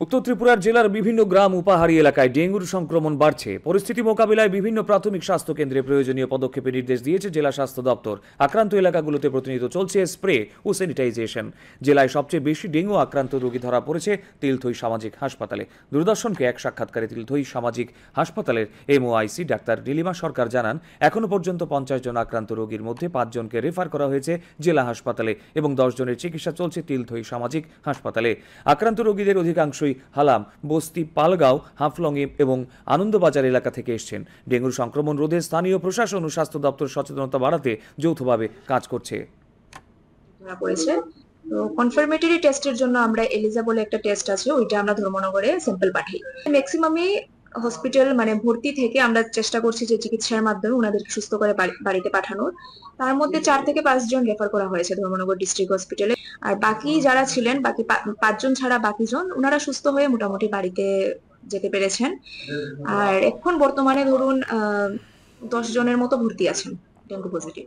উত্তর ত্রিপুরার জেলার বিভিন্ন গ্রাম ও পাহাড়ি এলাকায় ডেঙ্গুর সংক্রমণ বাড়ছে। পরিস্থিতি মোকাবিলায় বিভিন্ন প্রাথমিক স্বাস্থ্য কেন্দ্রে প্রয়োজনীয় পদক্ষেপের নির্দেশ দিয়েছে জেলা স্বাস্থ্য দপ্তর। আক্রান্ত এলাকাগুলোতে প্রতিনিয়ত চলছে স্প্রে ও স্যানিটাইজেশন। জেলায় সবচেয়ে বেশি ডেঙ্গু আক্রান্ত রোগী ধরা পড়েছে তিলথই সামাজিক হাসপাতালে। দূরদর্শনকে এক সাক্ষাৎকারে তিলথই সামাজিক হাসপাতালের এমওআইসি ডাক্তার নীলিমা সরকার জানান, এখনো পর্যন্ত 50 জন আক্রান্ত রোগীর মধ্যে 5 জনকে রেফার করা হয়েছে জেলা হাসপাতালে এবং 10 জনের চিকিৎসা চলছে তিলথই সামাজিক হাসপাতালে। আক্রান্ত রোগীদের অধিকাংশই হালাম, বস্তি, পালগাঁও, হাফলং এবং আনন্দবাজার এলাকা থেকে এসছেন। ডেঙ্গুর সংক্রমণ রোধে স্থানীয় প্রশাসন ও স্বাস্থ্য দপ্তর সচেতনতা বাড়াতে যৌথভাবে কাজ করছে। তো কনফার্মেটরি টেস্টের জন্য আমরা এলিজা বলে একটা টেস্ট আছে, ওইটা আমরা ধর্মনগরে স্যাম্পল পাঠাই। ম্যাক্সিমামই হসপিটাল ভর্তি থেকে আমরা চেষ্টা করছি যে চিকিৎসার মাধ্যমে ওনাদের সুস্থ করে বাড়িতে পাঠানোর। তার মধ্যে 4 থেকে 5 জন রেফার করা হয়েছে ধর্মনগর ডিস্ট্রিক্ট হসপিটালে। আর বাকি যারা ছিলেন, বাকি 5 জন ছাড়া বাকি জন ওনারা সুস্থ হয়ে মোটামুটি বাড়িতে যেতে পেরেছেন। আর এখন বর্তমানে ধরুন 10 জনের মতো ভর্তি আছেন ডেঙ্গু পজিটিভ।